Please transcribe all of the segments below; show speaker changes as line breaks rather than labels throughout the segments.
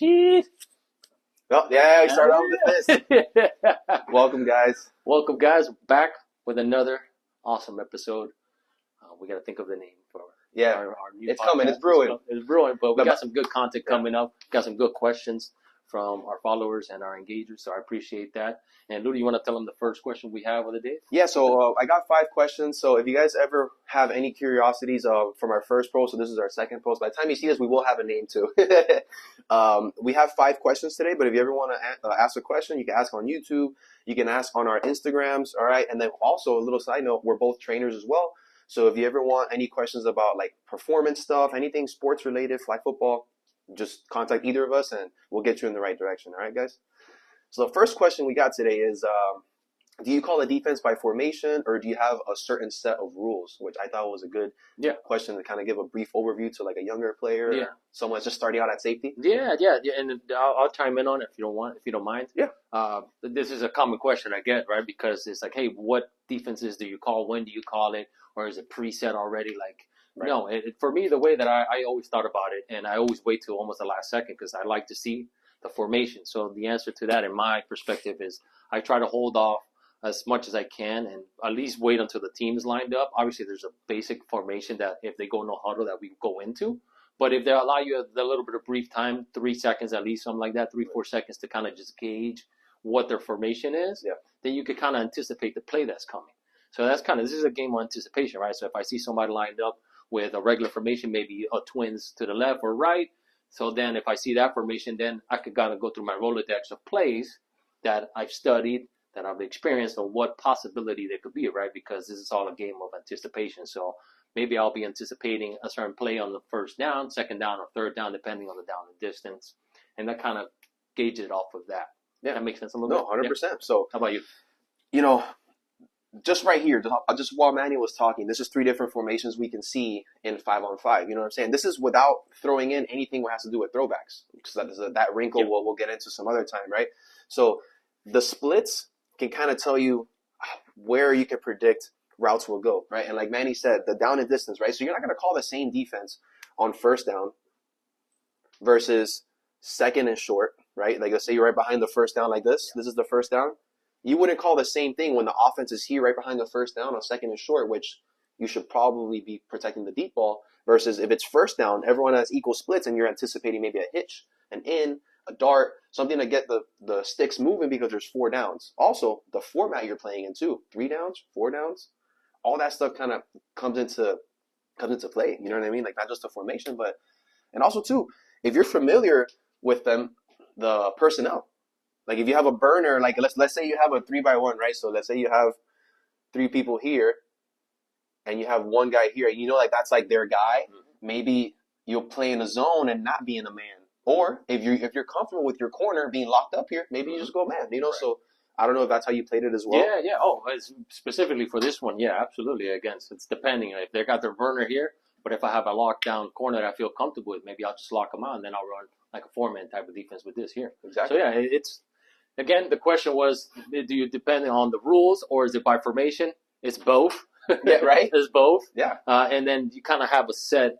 Sheesh.
Oh, yeah, we start off with this. Welcome, guys.
Welcome, guys. Back with another awesome episode. We got to think of the name for our new
it's
podcast.
coming. It's brewing.
It's brewing, but we got some good content coming up. Got some good questions from our followers and our engagers, so I appreciate that. And Lou, you want to tell them the first question we have of the day?
Yeah, so I got 5 questions. So if you guys ever have any curiosities from our first post, so this is our second post. By the time you see this, we will have a name too. We have 5 questions today, but if you ever want to ask a question, you can ask on YouTube. You can ask on our Instagrams, all right? And then also a little side note, we're both trainers as well. So if you ever want any questions about like performance stuff, anything sports related, flag football, just contact either of us and we'll get you in the right direction. All right, guys? So the first question we got today is, do you call a defense by formation or do you have a certain set of rules? Which I thought was a good question to kind of give a brief overview to like a younger player, someone that's just starting out at safety.
Yeah. And I'll chime in on it if you don't mind.
Yeah.
This is a common question I get, right? Because it's like, hey, what defenses do you call? When do you call it? Or is it preset already? Like, right. No, for me, the way that I always thought about it, and I always wait till almost the last second because I like to see the formation. So the answer to that, in my perspective, is I try to hold off as much as I can and at least wait until the team's lined up. Obviously, there's a basic formation that if they go no huddle that we go into. But if they allow you a little bit of brief time, 3 seconds at least, something like that, 3-4 seconds to kind of just gauge what their formation is, then you could kind of anticipate the play that's coming. So that's this is a game of anticipation, right? So if I see somebody lined up with a regular formation, maybe a twins to the left or right, so then if I see that formation, then I could kind of go through my Rolodex of plays that I've studied, that I've experienced, or what possibility there could be, right? Because this is all a game of anticipation. So maybe I'll be anticipating a certain play on the first down, second down, or third down, depending on the down and distance. And that kind of gauge it off of that. Yeah, that makes sense a little bit?
No, 100%. Yeah. So
how about you?
You know, just right here, just while Manny was talking, this is 3 different formations we can see in 5-on-5. You know what I'm saying? This is without throwing in anything that has to do with throwbacks, because that wrinkle we'll get into some other time, right? So the splits can kind of tell you where you can predict routes will go, right? And like Manny said, the down and distance, right? So you're not going to call the same defense on first down versus second and short, right? Like let's say you're right behind the first down like this. This is the first down. You wouldn't call the same thing when the offense is here right behind the first down on second and short, which you should probably be protecting the deep ball, versus if it's first down, everyone has equal splits and you're anticipating maybe a hitch, an in, a dart, something to get the sticks moving because there's 4 downs. Also, the format you're playing in too, 3 downs, 4 downs, all that stuff kind of comes into play. You know what I mean? Like not just the formation, but and also too, if you're familiar with them, the personnel. Like if you have a burner, like let's say you have a 3-by-1, right? So let's say you have 3 people here, and you have 1 guy here. You know, like that's like their guy. Mm-hmm. Maybe you'll play in a zone and not be in a man. Or if you're comfortable with your corner being locked up here, maybe you just go man. You know, right. So I don't know if that's how you played it as well.
Yeah. Oh, specifically for this one, yeah, absolutely. Again, it's depending if they got their burner here. But if I have a lockdown corner that I feel comfortable with, maybe I'll just lock them out and then I'll run like a 4-man type of defense with this here.
Exactly.
So yeah, it's. Again, the question was, do you depend on the rules or is it by formation? It's both.
Yeah, right?
It's both.
Yeah.
And then you kind of have a set,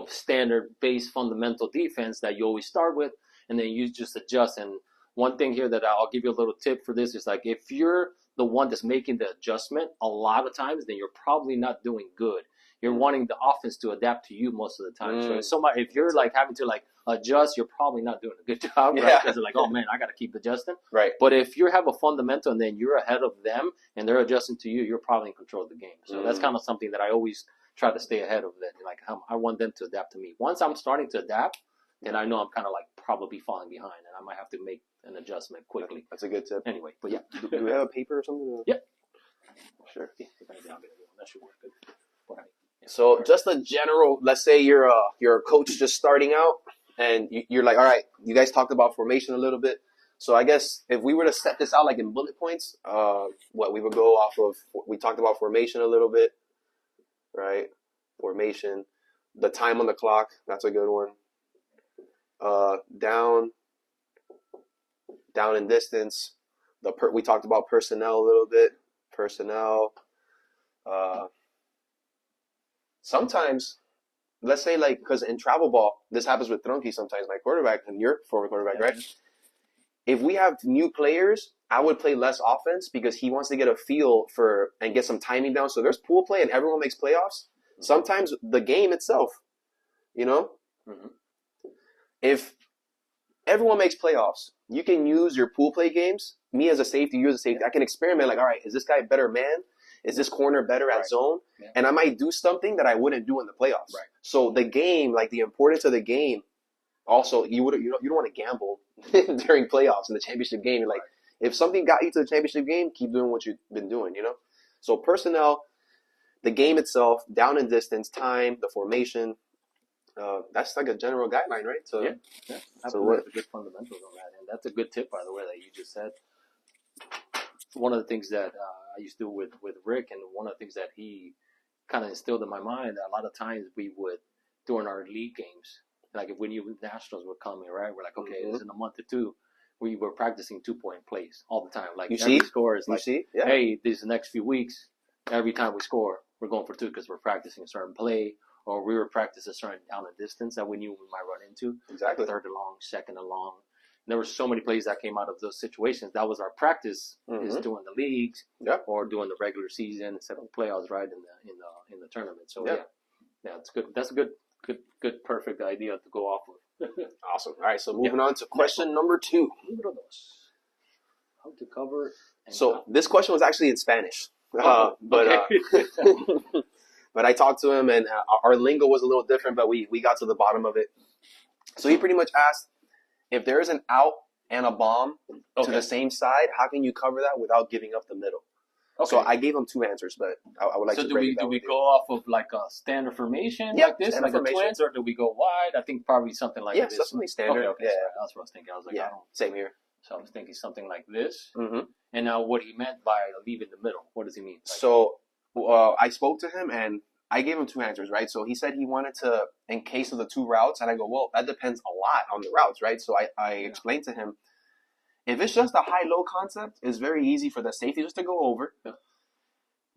standard base fundamental defense that you always start with, and then you just adjust. And one thing here that I'll give you a little tip for this is like if you're the one that's making the adjustment a lot of times, then you're probably not doing good. You're wanting the offense to adapt to you most of the time. So if you're like having to like adjust, you're probably not doing a good job, right? Because they're like, oh man, I got to keep adjusting.
Right.
But if you have a fundamental and then you're ahead of them and they're adjusting to you, you're probably in control of the game. So that's kind of something that I always try to stay ahead of that. Like I want them to adapt to me. Once I'm starting to adapt, then I know I'm kind of like probably falling behind and I might have to make an adjustment quickly.
That's a good tip.
Anyway, but yeah.
Do we have a paper or something?
Yep.
Sure.
Yeah, that should work good.
So just a general, let's say you're a coach just starting out and you're like, all right, you guys talked about formation a little bit. So I guess if we were to set this out like in bullet points, we would go off of, we talked about formation a little bit, right? Formation, the time on the clock, that's a good one. Down and distance. We talked about personnel a little bit. Personnel. Sometimes let's say like, because in travel ball, this happens with Tronky sometimes, my quarterback, and your former quarterback, right? If we have new players, I would play less offense because he wants to get a feel for and get some timing down. So there's pool play and everyone makes playoffs. Sometimes the game itself, you know, if everyone makes playoffs, you can use your pool play games. Me as a safety, you as a safety, I can experiment like, all right, is this guy better man? Is this corner better at zone? Yeah. And I might do something that I wouldn't do in the playoffs. Right. So the game, like the importance of the game, also you don't want to gamble during playoffs in the championship game. You're like, if something got you to the championship game, keep doing what you've been doing, you know? So personnel, the game itself, down and distance, time, the formation, that's like a general guideline, right? So,
yeah. So what? Good fundamentals on that. And that's a good tip, by the way, that you just said. One of the things that I used to do with Rick, and one of the things that he kind of instilled in my mind, a lot of times we would, during our league games, like if we knew Nationals were coming, right? We're like, okay, this is in a month or two. We were practicing 2-point plays all the time. Like every score is like, hey, these next few weeks, every time we score, we're going for 2 because we're practicing a certain play, or we were practicing a certain down and distance that we knew we might run into.
Exactly.
Third and long, second and long. And there were so many plays that came out of those situations. That was our practice, is doing the leagues or doing the regular season instead of the playoffs, right, in the tournament. So yeah, it's good. That's a good, perfect idea to go off with.
Awesome. All right, so moving on to question number 2.
How to cover.
So this question was actually in Spanish, but I talked to him, and our lingo was a little different, but we got to the bottom of it. So he pretty much asked, if there is an out and a bomb to the same side, how can you cover that without giving up the middle? Okay. So I gave him 2 answers, but I would like to break it down.
So do we go off of like a standard formation like this, like a twins, or do we go wide? I think probably something like this.
Yeah, something standard.
Okay. So that's what I was thinking. I was like,
same here.
So I was thinking something like this. And now what he meant by leaving the middle, what does he mean? Like,
so I spoke to him, and I gave him 2 answers, right? So he said he wanted to, in case of the 2 routes, and I go, well, that depends a lot on the routes, right? So I explained to him, if it's just a high-low concept, it's very easy for the safety just to go over. Yeah.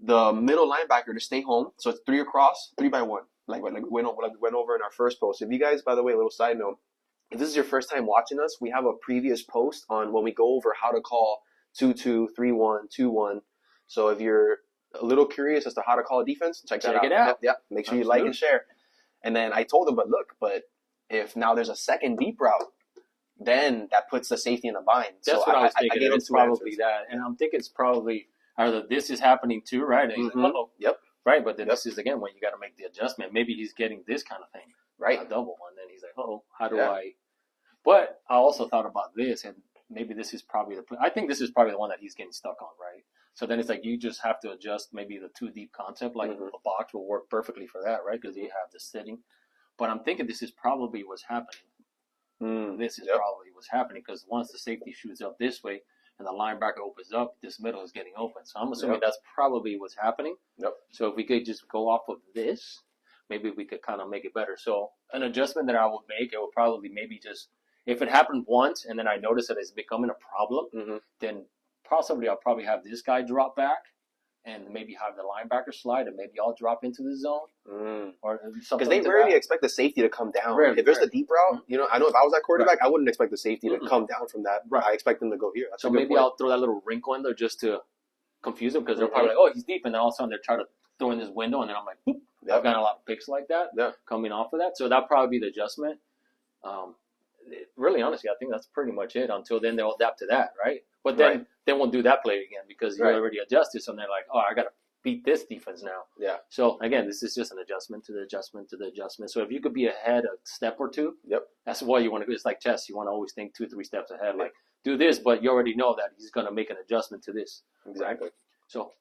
The middle linebacker to stay home. So it's 3 across, 3 by 1. Like we went over in our first post. If you guys, by the way, a little side note, if this is your first time watching us, we have a previous post on when we go over how to call 2-2, 3-1, 2-1. So if you're a little curious as to how to call a defense, check that out. Yeah, make sure you like and share. And then I told him, but if now there's a second deep route, then that puts the safety in a bind.
That's what I was thinking. It's probably that. And I'm thinking it's probably either this is happening too, right? And he's like,
yep.
Right, but then this is, again, when you got to make the adjustment. Maybe he's getting this kind of thing. Right. A double one. Then he's like, how do I? But I also thought about this, and maybe this is probably I think this is probably the one that he's getting stuck on, right? So then it's like you just have to adjust maybe the 2 deep concept, like a box will work perfectly for that, right? Because you have the sitting. But I'm thinking this is probably what's happening. This is probably what's happening because once the safety shoots up this way and the linebacker opens up, this middle is getting open. So I'm assuming that's probably what's happening. So if we could just go off of this, maybe we could kind of make it better. So an adjustment that I would make, it would probably maybe just, if it happened once and then I notice that it's becoming a problem, then possibly I'll probably have this guy drop back and maybe have the linebacker slide and maybe I'll drop into the zone or something.
Because they rarely expect the safety to come down. If there's the deep route, I know if I was that quarterback, I wouldn't expect the safety to come down from that. I expect them to go here. That's
so maybe I'll throw that little wrinkle in there just to confuse them because they're probably like, oh, he's deep. And then all of a sudden they're trying to throw in this window and then I'm like, boop. I've got a lot of picks like that coming off of that. So that'll probably be the adjustment. Really, honestly, I think that's pretty much it. Until then, they'll adapt to that, right? But then they won't do that play again because you already adjusted. So they're like, oh, I got to beat this defense now. Yeah. So again, this is just an adjustment to the adjustment to the adjustment. So if you could be ahead a step or 2, that's why you want to. It's like chess. You want to always think 2-3 steps ahead. Like do this, but you already know that he's going to make an adjustment to this.
Exactly.
So.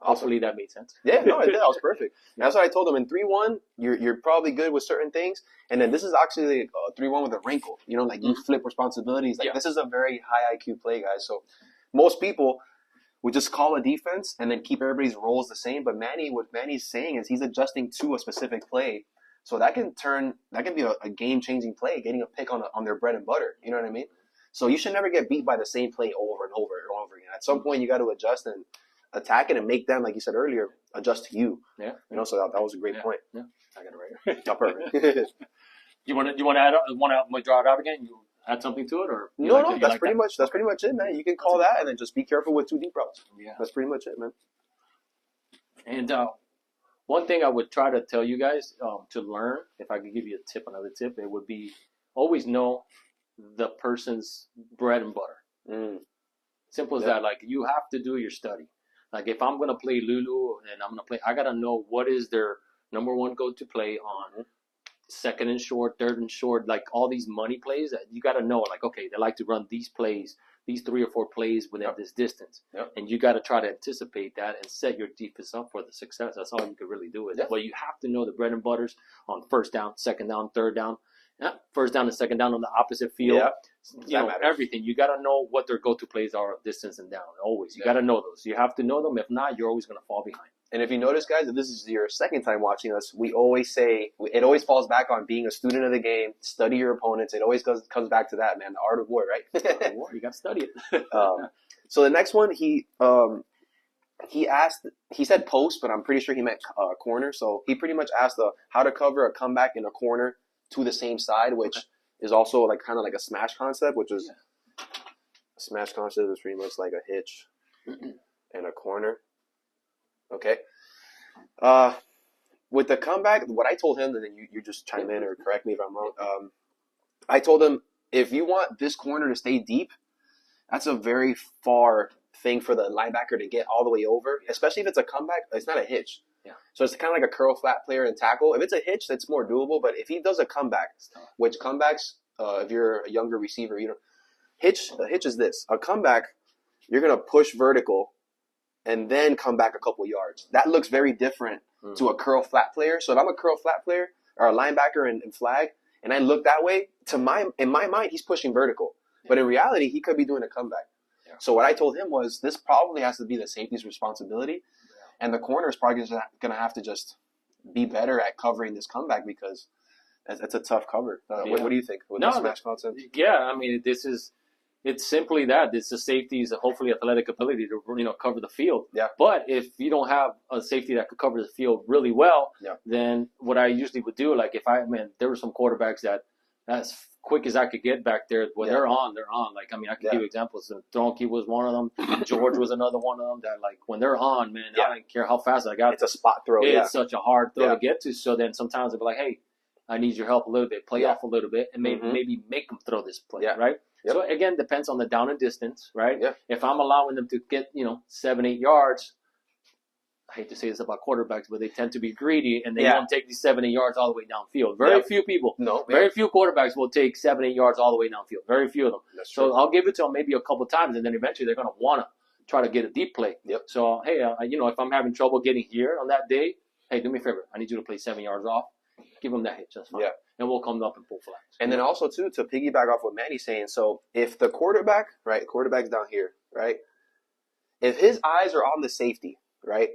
Hopefully that made sense.
Yeah, no, that was perfect. That's what I told him. In 3-1, you're probably good with certain things. And then this is actually 3-1 with a wrinkle. Like you flip responsibilities. Like this is a very high IQ play, guys. So most people would just call a defense and then keep everybody's roles the same. But what Manny's saying is he's adjusting to a specific play. So that can be a game-changing play, getting a pick on their bread and butter. You know what I mean? So you should never get beat by the same play over and over and over again. At some point, you got to adjust and attack it and make them, like you said earlier, adjust to you. So that was a great point.
I got it right.
Oh, perfect.
You want to draw it out again? You add something to it, or
No, that's pretty much it, man. You can call that, and then just be careful with 2 deep routes.
Yeah,
that's pretty much it, man.
And one thing I would try to tell you guys to learn, if I could give you another tip, it would be always know the person's bread and butter. Simple as that. Like, you have to do your study. Like, if I'm gonna play Lulu and I'm gonna play, I gotta know what is their number one go-to play on second and short, third and short, like all these money plays. That you gotta know, like, okay, they like to run these plays, these 3 or 4 plays within this distance, and you gotta try to anticipate that and set your defense up for the success. That's all you can really do with it. But you have to know the bread and butters on first down, second down, third down. First down and second down on the opposite field. You know, everything. You got to know what their go-to plays are of distance and down. Always. You got to know those. You have to know them. If not, you're always going to fall behind.
And if you notice, guys, if this is your second time watching us, we always say, it always falls back on being a student of the game, study your opponents. It always comes back to that, man, the art of war, right?
Art of war. You got to study it.
So the next one, he said post, but I'm pretty sure he meant corner. So he pretty much asked how to cover a comeback in a corner to the same side, which is also like kind of like a smash concept, which is a smash concept is pretty much like a hitch and a corner. Okay. With the comeback, what I told him, and then you just chime in or correct me if I'm wrong. I told him, if you want this corner to stay deep, that's a very far thing for the linebacker to get all the way over, especially if it's a comeback. It's not a hitch. So it's kind of like a curl flat player and tackle. If it's a hitch, that's more doable. But if he does a comeback, which comebacks, if you're a younger receiver, a hitch is this. A comeback, you're going to push vertical and then come back a couple yards. That looks very different to a curl flat player. So if I'm a curl flat player or a linebacker in flag, and I look that way, in my mind, he's pushing vertical. But in reality, he could be doing a comeback. So what I told him was, this probably has to be the safety's responsibility. And the corner is probably going to have to just be better at covering this comeback, because it's a tough cover. What do you think with the smash concept?
Yeah, I mean, it's simply that. It's the safety's hopefully athletic ability to cover the field. Yeah. But if you don't have a safety that could cover the field really well, then what I usually would do, like there were some quarterbacks that as quick as I could get back there, when they're on. Like, I mean, I could give you examples. Donkey was one of them. George was another one of them that, like, when they're on, man, I don't care how fast I got.
It's a spot throw.
It's such a hard throw to get to. So then sometimes I'll be like, hey, I need your help a little bit. Play off a little bit and maybe make them throw this play, right? Yep. So, again, depends on the down and distance, right? Yep. If I'm allowing them to get, 7, 8 yards, I hate to say this about quarterbacks, but they tend to be greedy, and they won't take these 7, 8 yards all the way downfield. Very few people. Very few quarterbacks will take 7, 8 yards all the way downfield. Very few of them. That's true. So I'll give it to them maybe a couple times, and then eventually they're going to want to try to get a deep play. Yep. So, hey, if I'm having trouble getting here on that day, hey, do me a favor. I need you to play 7 yards off. Give them that hitch. That's fine. Yeah. And we'll come up and pull flags.
And then also, too, to piggyback off what Manny's saying, so if the quarterback's down here, right, if his eyes are on the safety, right,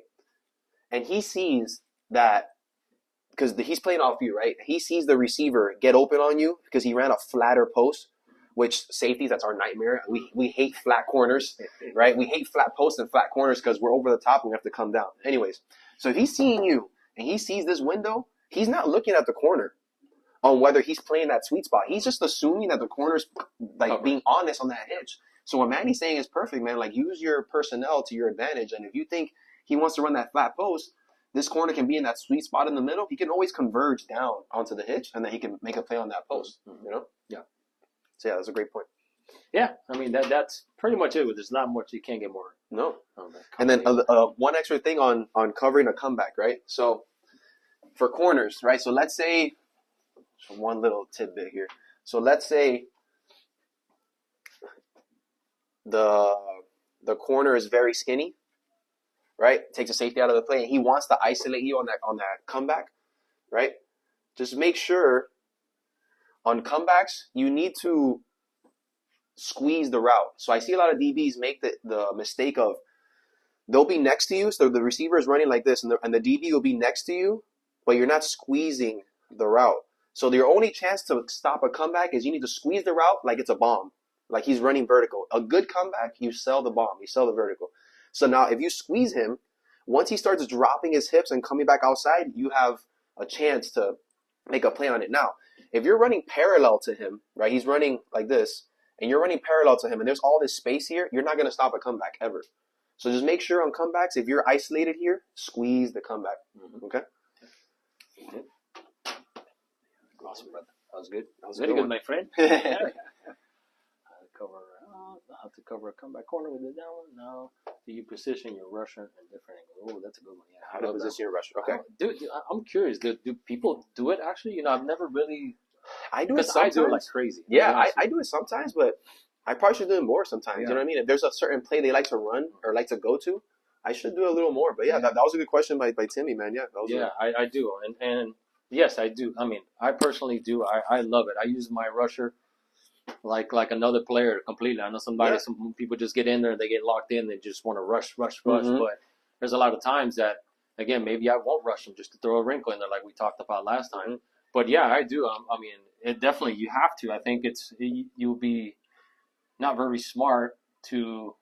and he sees that, because he's playing off you, right? He sees the receiver get open on you because he ran a flatter post, which safeties, that's our nightmare. We hate flat corners, right? We hate flat posts and flat corners because we're over the top and we have to come down. Anyways, so if he's seeing you and he sees this window, he's not looking at the corner on whether he's playing that sweet spot. He's just assuming that the corner's being honest on that hitch. So what Manny's saying is perfect, man. Like, use your personnel to your advantage. And if you think he wants to run that flat post, this corner can be in that sweet spot in the middle. He can always converge down onto the hitch, and then he can make a play on that post. Yeah. So yeah, that's a great point.
Yeah, I mean that's pretty much it. There's not much. You can't get more.
No. And then one extra thing on covering a comeback, right? So for corners, right? So let's say one little tidbit here. So let's say the corner is very skinny, right? Takes a safety out of the play, and he wants to isolate you on that comeback, right? Just make sure on comebacks you need to squeeze the route. So I see a lot of DBs make the mistake of, they'll be next to you, so the receiver is running like this, and the DB will be next to you, but you're not squeezing the route. So your only chance to stop a comeback is you need to squeeze the route like it's a bomb, like he's running vertical. A good comeback, you sell the bomb, you sell the vertical. So now if you squeeze him, once he starts dropping his hips and coming back outside, you have a chance to make a play on it. Now, if you're running parallel to him, right? He's running like this, and you're running parallel to him, and there's all this space here. You're not going to stop a comeback ever. So just make sure on comebacks, if you're isolated here, squeeze the comeback. Okay.
Awesome, brother. That was good.
That was
Very
a
good,
good
my friend. How to cover a comeback corner with it down. Now, do you position your rusher in different angles? Oh, that's a good one. Yeah.
How to position your rusher. Okay.
Dude, I'm curious. Do people do it actually? I've never really.
I do it sometimes.
I do it like crazy.
Yeah, I do it sometimes, but I probably should do it more sometimes.
Yeah.
You know what I mean? If there's a certain play they like to run or like to go to, I should do a little more. But yeah, that was a good question by Timmy, man. Yeah, that was
I do. And yes, I do. I mean, I personally do. I love it. I use my rusher like another player completely. I know some people just get in there and they get locked in. They just want to rush.
Mm-hmm.
But there's a lot of times that, again, maybe I won't rush them just to throw a wrinkle in there like we talked about last time.
Mm-hmm.
But yeah, I do. I mean, it definitely, you have to. I think you'll be not very smart to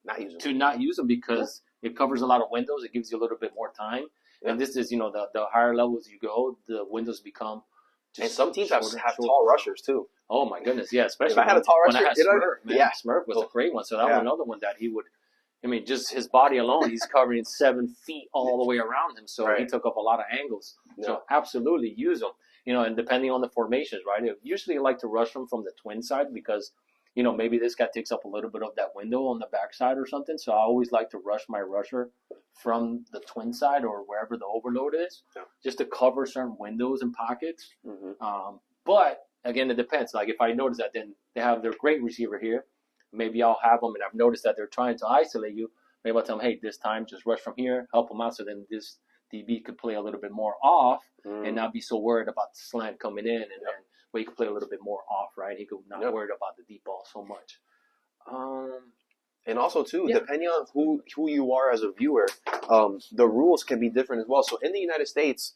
not use them because it covers a lot of windows. It gives you a little bit more time. Yeah. And this is, the higher levels you go, the windows become just
and some teams have tall rushers too.
Oh my goodness, yeah. Especially
if I had a tall rusher,
Smurf was a great one. So that was another one that he would. I mean, just his body alone, he's covering 7 feet all the way around him. So he took up a lot of angles. Yeah. So absolutely use them. And depending on the formations, right? Usually I like to rush them from the twin side because, maybe this guy takes up a little bit of that window on the backside or something. So I always like to rush my rusher from the twin side or wherever the overload is, just to cover certain windows and pockets.
Mm-hmm.
But again, it depends. Like if I notice that then they have their great receiver here, maybe I'll have them, and I've noticed that they're trying to isolate you. Maybe I'll tell them, hey, this time just rush from here, help them out, so then this DB could play a little bit more off and not be so worried about the slant coming in, and then he could play a little bit more off, right? He could not worried about the deep ball so much.
And also too, depending on who you are as a viewer, the rules can be different as well. So in the United States,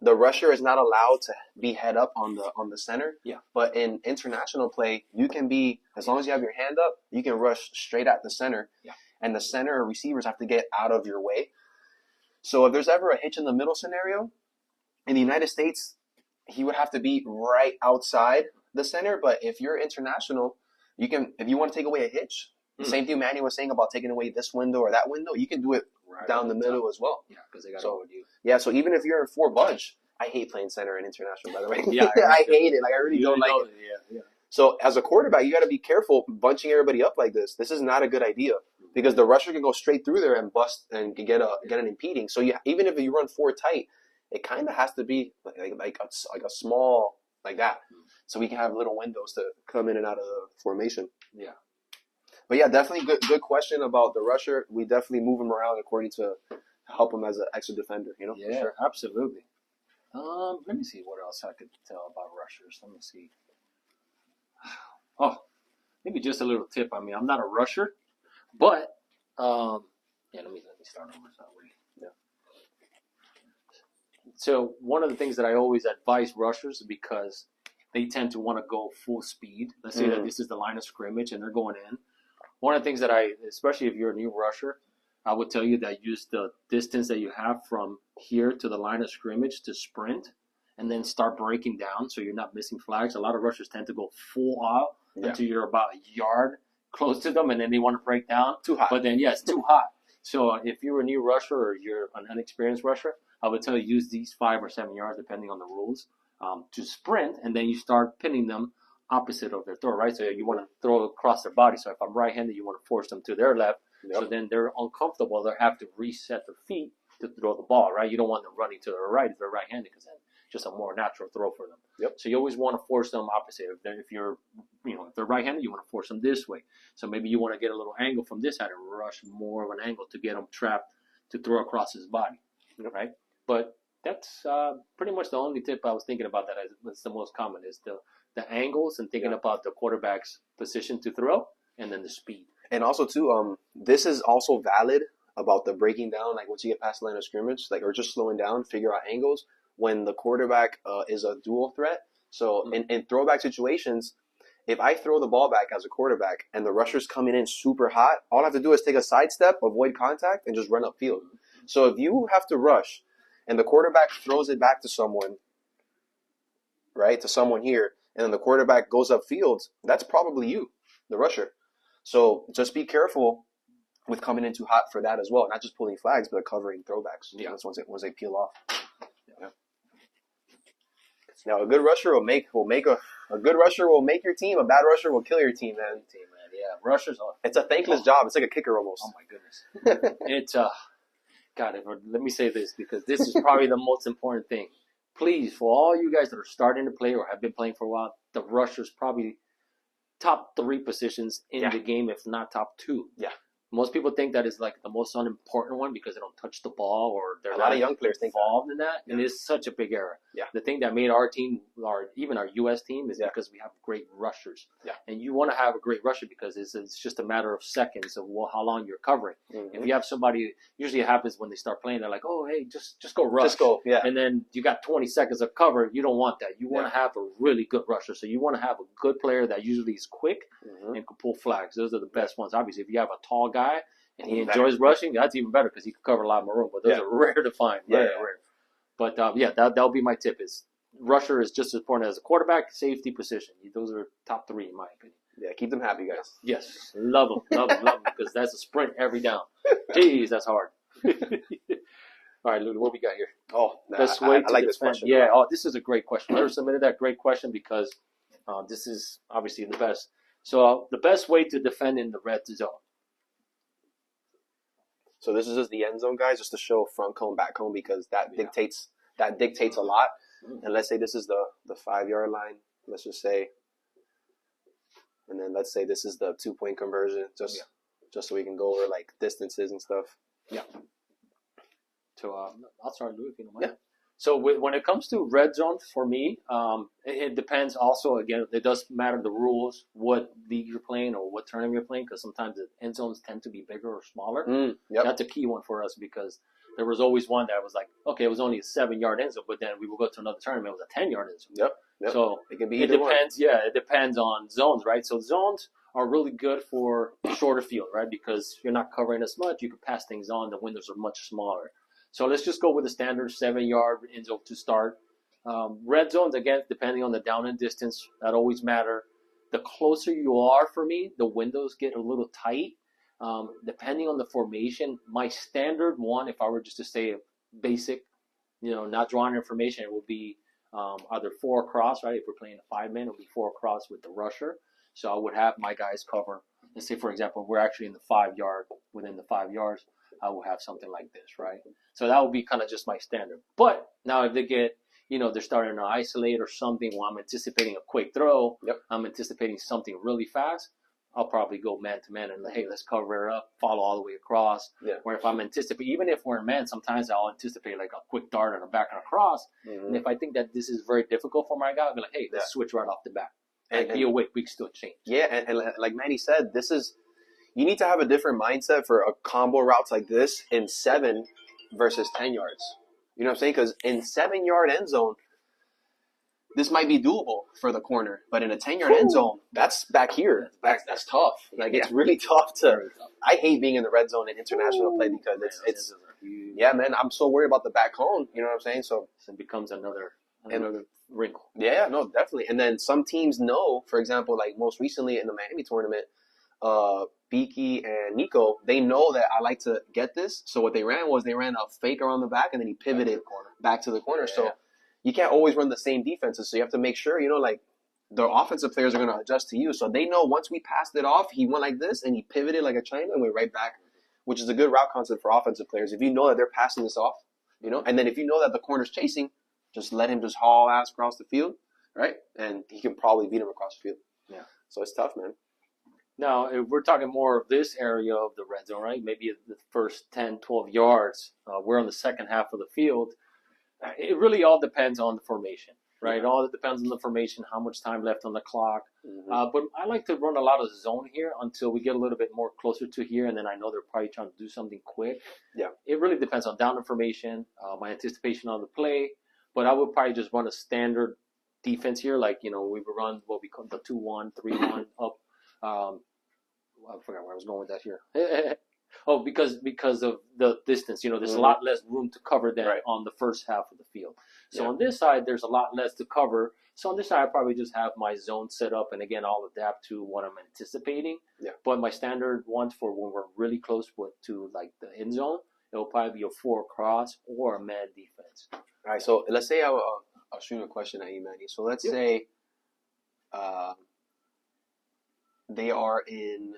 the rusher is not allowed to be head up on the center.
Yeah.
But in international play, you can be, as long as you have your hand up, you can rush straight at the center.
Yeah.
And the center receivers have to get out of your way. So if there's ever a hitch in the middle scenario, in the United States, he would have to be right outside the center. But if you're international, you can, if you want to take away a hitch, the same thing Manny was saying about taking away this window or that window, you can do it down the middle as well.
Yeah, because they got to you.
Yeah, so even if you're in 4 bunch, I hate playing center in international, by the way.
Yeah,
I hate it. Like, I really don't like it.
Yeah.
So as a quarterback, you got to be careful bunching everybody up like this. This is not a good idea because the rusher can go straight through there and bust and get an impeding. So even if you run 4 tight, it kind of has to be like a small like that, so we can have little windows to come in and out of the formation.
Yeah.
But yeah, definitely good question about the rusher. We definitely move him around according to help him as an extra defender.
Yeah, sure. Absolutely. Let me see what else I could tell about rushers. Let me see. Oh, maybe just a little tip. I mean, I'm not a rusher, but let me start over that way. Yeah. So one of the things that I always advise rushers, because they tend to want to go full speed. Let's say that this is the line of scrimmage and they're going in. One of the things that especially if you're a new rusher, I would tell you that use the distance that you have from here to the line of scrimmage to sprint and then start breaking down so you're not missing flags. A lot of rushers tend to go full out until you're about a yard close to them and then they want to break down.
Too hot.
But then, it's too hot. So if you're a new rusher or you're an inexperienced rusher, I would tell you use these 5 or 7 yards, depending on the rules, to sprint, and then you start pinning them opposite of their throw, right? So you want to throw across their body. So if I'm right-handed, you want to force them to their left. So then they're uncomfortable. They have to reset their feet to throw the ball, right? You don't want them running to their right if they're right-handed because then it's just a more natural throw for them.
Yep.
So you always want to force them opposite. If they're right-handed, you want to force them this way. So maybe you want to get a little angle from this side and rush more of an angle to get him trapped to throw across his body, right? But that's pretty much the only tip I was thinking about that's the most common is the angles and thinking about the quarterback's position to throw and then the speed.
And also too, this is also valid about the breaking down, like once you get past the line of scrimmage, or just slowing down, figure out angles when the quarterback is a dual threat. So in throwback situations, if I throw the ball back as a quarterback and the rusher's coming in super hot, all I have to do is take a sidestep, avoid contact, and just run upfield. So if you have to rush and the quarterback throws it back to someone, right, to someone here, and then the quarterback goes upfield, that's probably you, the rusher. So just be careful with coming in too hot for that as well. Not just pulling flags, but covering throwbacks.
Yeah.
That's once they peel off. Yeah. Now a good rusher will make your team. A bad rusher will kill your team, man.
Yeah, rushers are.
It's a thankless job. It's like a kicker almost.
Oh my goodness. It's God. Let me say this because this is probably the most important thing. Please, for all you guys that are starting to play or have been playing for a while, the rushers probably top 3 positions in the game, if not top 2.
Yeah.
Most people think that is like the most unimportant one because they don't touch the ball or they're
a lot of young players
involved in that.
Yeah.
And it's such a big error.
Yeah.
The thing that made our team, or even our U.S. team, is because we have great rushers.
Yeah.
And you want to have a great rusher because it's just a matter of seconds of how long you're covering.
Mm-hmm.
If you have somebody, usually it happens when they start playing, they're like, oh, hey, just go rush.
Just go, yeah.
And then you got 20 seconds of cover. You don't want that. You want to have a really good rusher. So you want to have a good player that usually is quick and can pull flags. Those are the best ones. Obviously, if you have a tall guy and he enjoys rushing, that's even better because he can cover a lot more room. But those are rare to find. Rare. But that'll be my tip is rusher is just as important as a quarterback, safety, position. Those are top 3 in my opinion.
Yeah, keep them happy, guys.
Yes, love them because that's a sprint every down. Jeez, that's hard. All right, Lulu, what we got here?
Oh,
I like this
question.
Yeah, this is a great question. Whoever submitted that great question because this is obviously the best. So the best way to defend in the red zone.
So this is just the end zone, guys, just to show front cone, back cone, because that dictates a lot. And let's say this is the 5-yard line. Let's just say, and then let's say this is the 2-point conversion, just so we can go over like distances and stuff.
Yeah. So I'll start Lou if you don't mind. Yeah. So when it comes to red zone, for me, it depends also, again, it does matter the rules, what league you're playing or what tournament you're playing, because sometimes the end zones tend to be bigger or smaller. That's a key one for us because there was always one that was like, okay, it was only a 7-yard end zone, but then we will go to another tournament, it was a 10-yard end zone.
Yep.
So
it can be
it depends. One. Yeah, it depends on zones, right? So zones are really good for shorter field, right? Because you're not covering as much, you can pass things on, the windows are much smaller. So let's just go with the standard 7-yard end zone to start. Red zones, again, depending on the down and distance, that always matter. The closer you are for me, the windows get a little tight. Depending on the formation, my standard one, if I were just to say basic, not drawing information, it would be either 4 across, right? If we're playing a 5-man, it would be 4 across with the rusher. So I would have my guys cover. Let's say, for example, we're actually in the 5-yard, within the 5 yards. I will have something like this, right? So that would be kind of just my standard. But now if they get, they're starting to isolate or something while I'm anticipating a quick throw, I'm anticipating something really fast, I'll probably go man-to-man and, hey, let's cover it up, follow all the way across. Yeah. Or if I'm anticipating, even if we're in man, sometimes I'll anticipate like a quick dart and a back and across. And if I think that this is very difficult for my guy, I'll be like, hey, let's switch right off the bat. And be awake, we can still change.
Yeah, and like Manny said, you need to have a different mindset for a combo routes like this in 7 versus 10 yards. You know what I'm saying? Because in 7-yard end zone, this might be doable for the corner. But in a 10-yard end zone, that's back here. That's tough. Like, it's really tough to – I hate being in the red zone in international play because it's yeah, man, I'm so worried about the back home. You know what I'm saying? So
it becomes another wrinkle.
Yeah, no, definitely. And then some teams know, for example, like most recently in the Miami tournament, Beaky and Nico, they know that I like to get this. So what they ran a fake around the back, and then he pivoted back to the corner. Yeah. So you can't always run the same defenses. So you have to make sure, like the offensive players are going to adjust to you. So they know once we passed it off, he went like this and he pivoted like a China and went right back, which is a good route concept for offensive players. If you know that they're passing this off, and then if you know that the corner's chasing, just let him just haul ass across the field, right? And he can probably beat him across the field.
Yeah.
So it's tough, man.
Now, if we're talking more of this area of the red zone, right, maybe the first 10, 12 yards, we're on the second half of the field. It really all depends on the formation, right? It all depends on the formation, how much time left on the clock. But I like to run a lot of zone here until we get a little bit more closer to here, and then I know they're probably trying to do something quick. Yeah. It really depends on down information, my anticipation on the play. But I would probably just run a standard defense here, like, we would run what we call the 2-1, 3-1 up. I forgot where I was going with that here. Oh, because of the distance, there's a lot less room to cover than on the first half of the field. So on this side, there's a lot less to cover. So on this side, I probably just have my zone set up, and again, I'll adapt to what I'm anticipating.
Yeah.
But my standard ones for when we're really close to like the end zone, it'll probably be a 4 cross or a man defense.
All right. So let's say I'll shoot a question at you, Manny. So let's say they are in.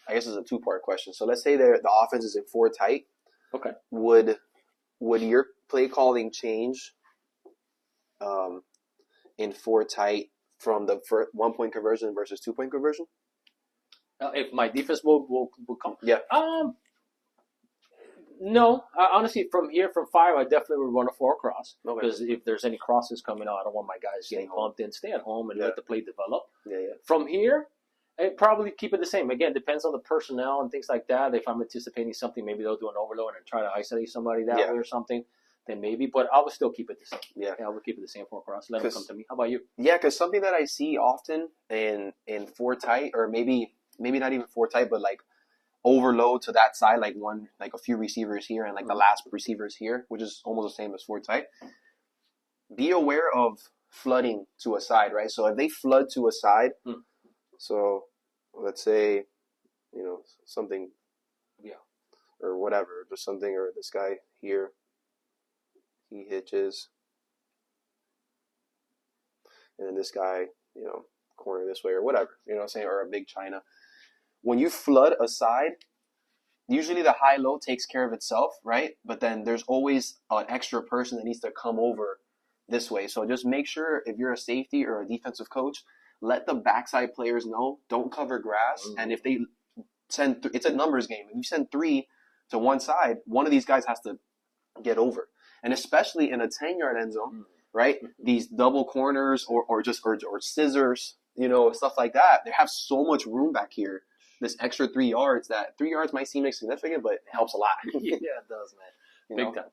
I guess it's a 2-part question. So let's say the offense is in 4 tight.
Okay.
Would your play calling change in 4 tight from the 1-point conversion versus 2-point conversion?
If my defense will come.
Yeah.
No. Honestly, from 5, I definitely would run a 4 cross. Because if there's any crosses coming out, I don't want my guys getting bumped in. Stay at home and let the play develop.
Yeah.
From here, I'd probably keep it the same. Again, depends on the personnel and things like that. If I'm anticipating something, maybe they'll do an overload and try to isolate somebody that way or something. Then maybe, but I would still keep it the same.
Yeah,
I would keep it the same 4 cross. Let them come to me. How about you?
Yeah, because something that I see often in 4 tight, or maybe not even 4 tight, but like overload to that side, like a few receivers here and like the last receivers here, which is almost the same as 4 tight. Be aware of flooding to a side, right? So if they flood to a side, so let's say, something, or whatever, just something, or this guy here. He hitches, and then this guy, corner this way or whatever, what I'm saying, or a big China. When you flood a side, usually the high-low takes care of itself, right? But then there's always an extra person that needs to come over this way. So just make sure if you're a safety or a defensive coach, let the backside players know, don't cover grass. And if they send, it's a numbers game. If you send 3 to one side, one of these guys has to get over. And especially in a 10-yard end zone, right? These double corners or scissors, stuff like that. They have so much room back here. This extra 3 yards, that 3 yards might seem insignificant, but it helps a lot.
Yeah, it does, man. Big time.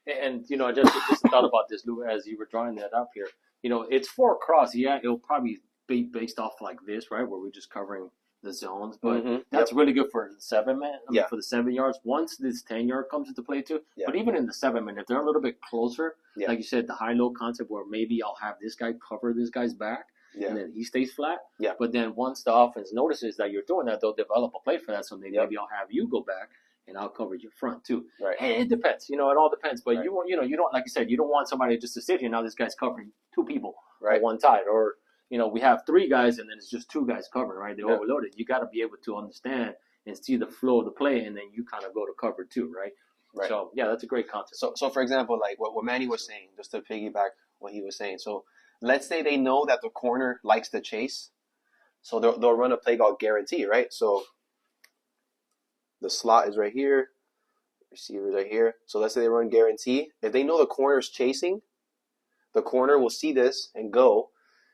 And, I just thought about this, Lou, as you were drawing that up here. It's 4 cross. Yeah, it'll probably be based off like this, right? Where we're just covering the zones, but that's really good for the 7-man. For the 7 yards. Once this 10-yard comes into play too, but even in the 7-man, if they're a little bit closer, like you said, the high-low concept where maybe I'll have this guy cover this guy's back, and then he stays flat. But then once the offense notices that you're doing that, they'll develop a play for that. So maybe I'll have you go back, and I'll cover your front too.
Right.
And it depends. It all depends. But you want, you don't, like you said, you don't want somebody just to sit here. Now this guy's covering 2 people on one side, or we have 3 guys and then it's just 2 guys covering, right? They're overloaded. You got to be able to understand and see the flow of the play, and then you kind of go to cover 2, right? So, yeah, that's a great concept.
So for example, like what Manny was saying, just to piggyback what he was saying. So let's say they know that the corner likes to chase. So they'll run a play called guarantee, right? So the slot is right here. Receiver's right here. So let's say they run guarantee. If they know the corner's chasing, the corner will see this and go.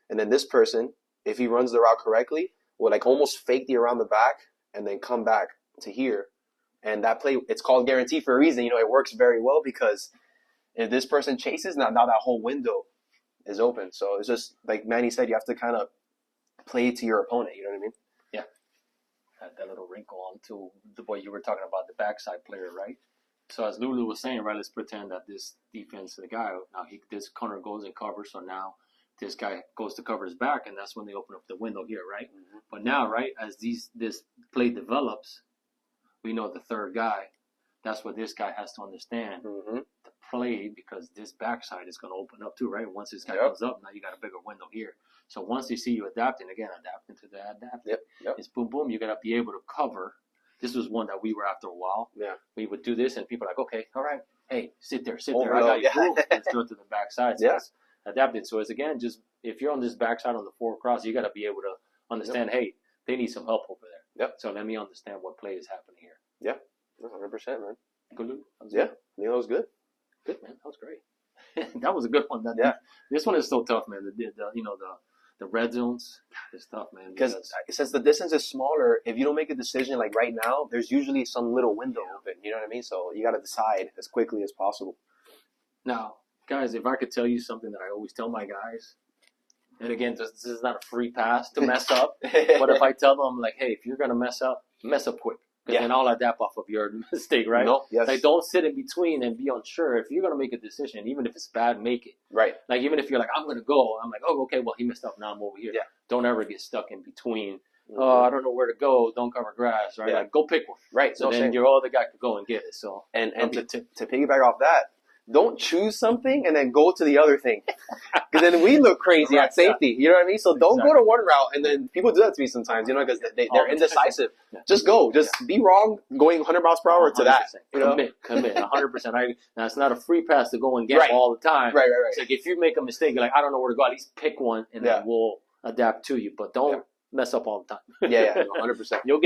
And then this person, if he runs the route correctly, will like almost fake the around the back and then come back to here. And that play, it's called guarantee for a reason. It works very well because if this person chases, now that whole window is open. So it's just like Manny said, you have to kind of play to your opponent. You know what I mean?
Yeah. That little wrinkle onto what you were talking about, the backside player, right? So as Lulu was saying, right, let's pretend that this defense, the guy, this corner goes and covers. So now this guy goes to cover his back, and that's when they open up the window here, right? But now, right, as this play develops, we know the third guy, that's what this guy has to understand. The play, because this backside is going to open up too, right? Once this guy comes up, now you got a bigger window here. So once they see you adapting to the adapting, it's boom, boom. You got to be able to cover. This was one that we were after a while. We would do this, and people are like, okay, all right, hey, sit there. I got you. Cool. Let's go to the backside. So it's adapted. So it's, again, just if you're on this backside on the 4 cross, you got to be able to understand, hey, they need some help over there. So let me understand what play is happening here.
100%, man.
Good.
That was good.
Good, man. That was great. That was a good one. This one is so tough, man. The red zones, it's tough, man.
Because since the distance is smaller, if you don't make a decision like right now, there's usually some little window open. You know what I mean? So you got to decide as quickly as possible.
Now, guys, if I could tell you something that I always tell my guys, and again, this is not a free pass to mess up, but if I tell them, like, hey, if you're going to mess up quick. because then I'll adapt off of your mistake, right?
No, yes.
Like, don't sit in between and be unsure. If you're gonna make a decision, even if it's bad, make it.
Right.
Like, even if you're like, I'm gonna go, I'm like, oh, okay, well, he messed up, now I'm over here.
Yeah.
Don't ever get stuck in between.
Mm-hmm.
Oh, I don't know where to go. Don't cover grass, right?
Yeah.
Like, go pick one.
Right.
So then your other guy could go and get it. So
and to piggyback off that, don't choose something and then go to the other thing, because then we look crazy at safety. You know what I mean? So don't go to one route, and then people do that to me sometimes. You know, because they're indecisive.
Yeah.
Just go. Just be wrong going 100 miles per hour to that. You know?
Commit 100%. Now it's not a free pass to go and get all the time.
Right.
It's like if you make a mistake, you're like, I don't know where to go. At least pick one, and then we'll adapt to you. But don't mess up all the time.
Yeah, 100%.
You'll get